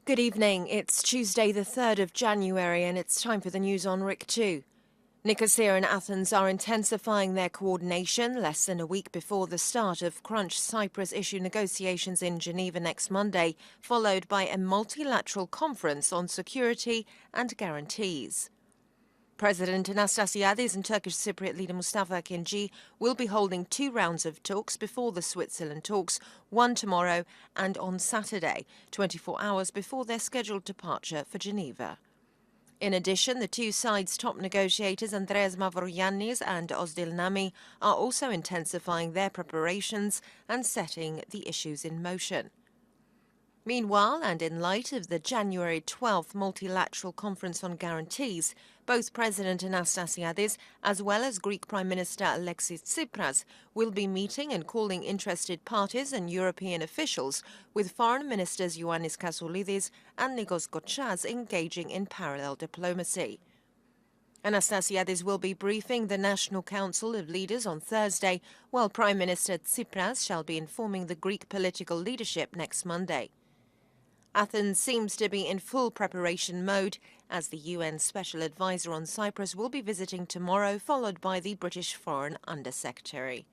Good evening. It's Tuesday, the 3rd of January, and it's time for the news on RIK2. Nicosia and Athens are intensifying their coordination less than a week before the start of Cyprus issue negotiations in Geneva next Monday, followed by a multilateral conference on security and guarantees. President Anastasiadis and Turkish Cypriot leader Mustafa Akinci will be holding 2 rounds of talks before the Switzerland talks, one tomorrow and on Saturday, 24 hours before their scheduled departure for Geneva. In addition, the two sides' top negotiators Andreas Mavroyiannis and Ozdil Nami are also intensifying their preparations and setting the issues in motion. Meanwhile, and in light of the January 12th multilateral conference on guarantees, both President Anastasiadis as well as Greek Prime Minister Alexis Tsipras will be meeting and calling interested parties and European officials, with Foreign Ministers Ioannis Kassoulidis and Nikos Kotsas engaging in parallel diplomacy. Anastasiadis will be briefing the National Council of Leaders on Thursday, while Prime Minister Tsipras shall be informing the Greek political leadership next Monday. Athens seems to be in full preparation mode, as the UN Special Advisor on Cyprus will be visiting tomorrow, followed by the British Foreign Undersecretary.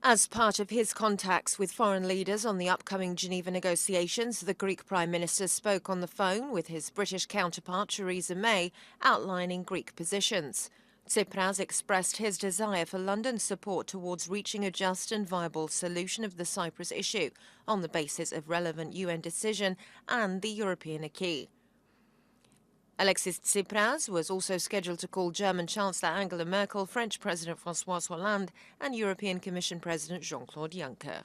As part of his contacts with foreign leaders on the upcoming Geneva negotiations, the Greek Prime Minister spoke on the phone with his British counterpart Theresa May, outlining Greek positions. Tsipras expressed his desire for London's support towards reaching a just and viable solution of the Cyprus issue on the basis of relevant UN decision and the European acquis. Alexis Tsipras was also scheduled to call German Chancellor Angela Merkel, French President François Hollande and European Commission President Jean-Claude Juncker.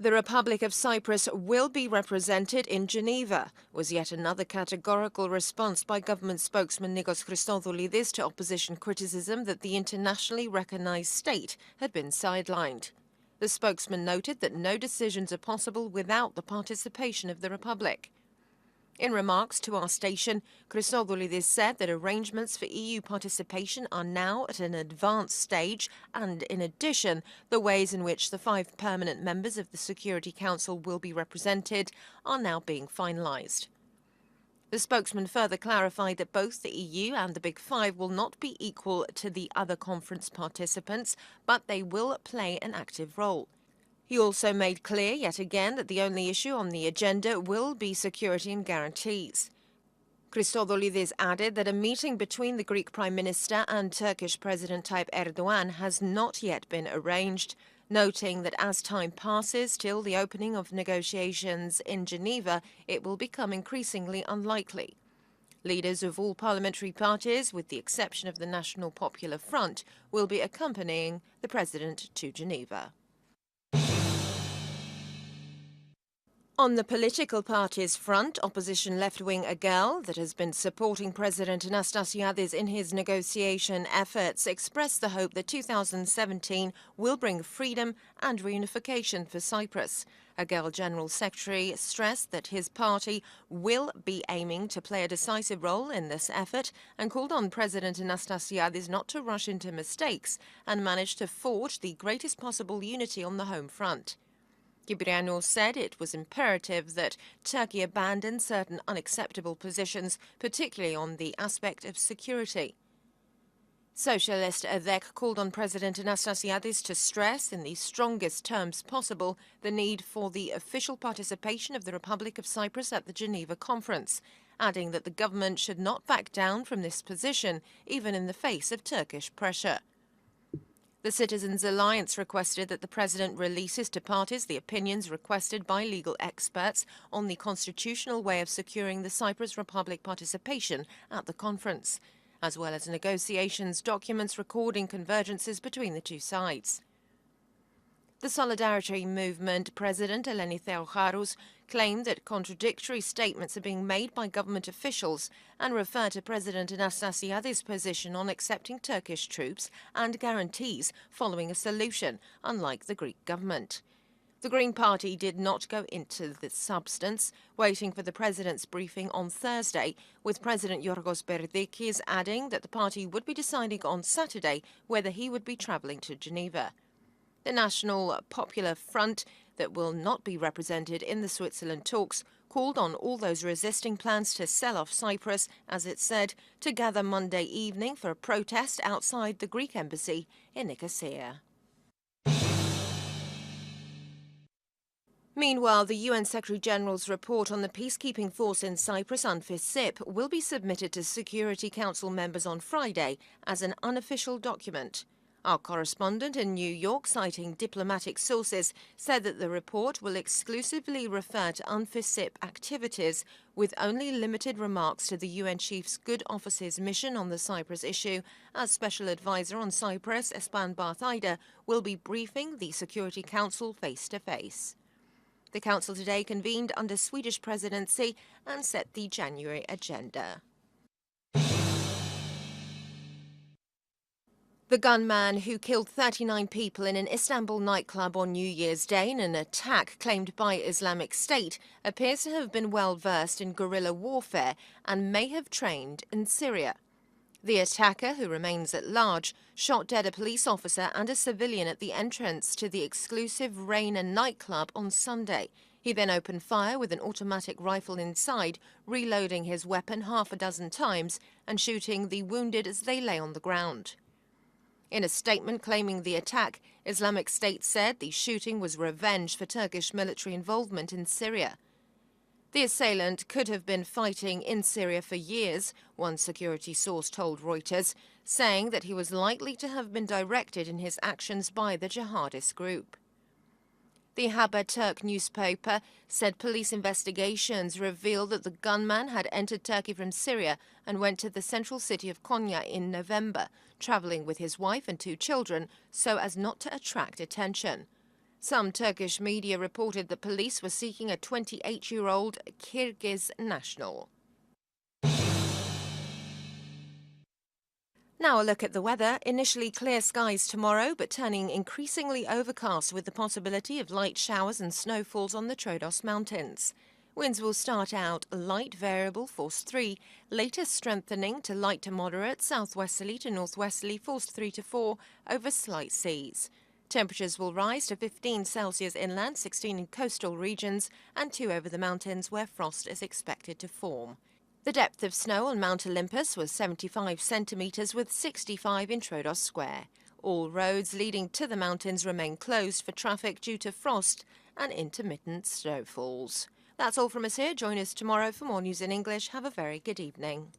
The Republic of Cyprus will be represented in Geneva, was yet another categorical response by government spokesman Nikos Christodoulidis to opposition criticism that the internationally recognized state had been sidelined. The spokesman noted that no decisions are possible without the participation of the Republic. In remarks to our station, Christodoulidis said that arrangements for EU participation are now at an advanced stage, and in addition, the ways in which the 5 permanent members of the Security Council will be represented are now being finalised. The spokesman further clarified that both the EU and the Big Five will not be equal to the other conference participants, but they will play an active role. He also made clear yet again that the only issue on the agenda will be security and guarantees. Christodoulidis added that a meeting between the Greek Prime Minister and Turkish President Tayyip Erdogan has not yet been arranged, noting that as time passes till the opening of negotiations in Geneva, it will become increasingly unlikely. Leaders of all parliamentary parties, with the exception of the National Popular Front, will be accompanying the President to Geneva. On the political parties front, opposition left-wing AGEL, that has been supporting President Anastasiadis in his negotiation efforts, expressed the hope that 2017 will bring freedom and reunification for Cyprus. AGEL General Secretary stressed that his party will be aiming to play a decisive role in this effort and called on President Anastasiadis not to rush into mistakes and manage to forge the greatest possible unity on the home front. Kyprianou said it was imperative that Turkey abandon certain unacceptable positions, particularly on the aspect of security. Socialist EDEK called on President Anastasiadis to stress in the strongest terms possible the need for the official participation of the Republic of Cyprus at the Geneva conference, adding that the government should not back down from this position, even in the face of Turkish pressure. The Citizens' Alliance requested that the President releases to parties the opinions requested by legal experts on the constitutional way of securing the Cyprus Republic participation at the conference, as well as negotiations documents recording convergences between the two sides. The Solidarity Movement President Eleni Theocharous claimed that contradictory statements are being made by government officials and referred to President Anastasiadis' position on accepting Turkish troops and guarantees following a solution, unlike the Greek government. The Green Party did not go into the substance, waiting for the President's briefing on Thursday, with President Yorgos Perdikis adding that the party would be deciding on Saturday whether he would be travelling to Geneva. The National Popular Front, that will not be represented in the Switzerland talks, called on all those resisting plans to sell off Cyprus, as it said, to gather Monday evening for a protest outside the Greek embassy in Nicosia. Meanwhile, the UN Secretary-General's report on the peacekeeping force in Cyprus, UNFICYP, will be submitted to Security Council members on Friday as an unofficial document. Our correspondent in New York, citing diplomatic sources, said that the report will exclusively refer to UNFICYP activities, with only limited remarks to the UN Chief's Good Office's mission on the Cyprus issue, as Special Advisor on Cyprus, Espan Barthaida, will be briefing the Security Council face-to-face. The Council today convened under Swedish presidency and set the January agenda. The gunman who killed 39 people in an Istanbul nightclub on New Year's Day in an attack claimed by Islamic State appears to have been well versed in guerrilla warfare and may have trained in Syria. The attacker, who remains at large, shot dead a police officer and a civilian at the entrance to the exclusive Reina nightclub on Sunday. He then opened fire with an automatic rifle inside, reloading his weapon half a dozen times and shooting the wounded as they lay on the ground. In a statement claiming the attack, Islamic State said the shooting was revenge for Turkish military involvement in Syria. The assailant could have been fighting in Syria for years, one security source told Reuters, saying that he was likely to have been directed in his actions by the jihadist group. The Haberturk newspaper said police investigations revealed that the gunman had entered Turkey from Syria and went to the central city of Konya in November, travelling with his wife and 2 children so as not to attract attention. Some Turkish media reported that police were seeking a 28-year-old Kyrgyz national. Now a look at the weather. Initially clear skies tomorrow, but turning increasingly overcast with the possibility of light showers and snowfalls on the Troodos Mountains. Winds will start out light variable force 3, later strengthening to light to moderate southwesterly to northwesterly force 3 to 4 over slight seas. Temperatures will rise to 15 Celsius inland, 16 in coastal regions, and 2 over the mountains where frost is expected to form. The depth of snow on Mount Olympus was 75 centimetres with 65 in Troodos Square. All roads leading to the mountains remain closed for traffic due to frost and intermittent snowfalls. That's all from us here. Join us tomorrow for more news in English. Have a very good evening.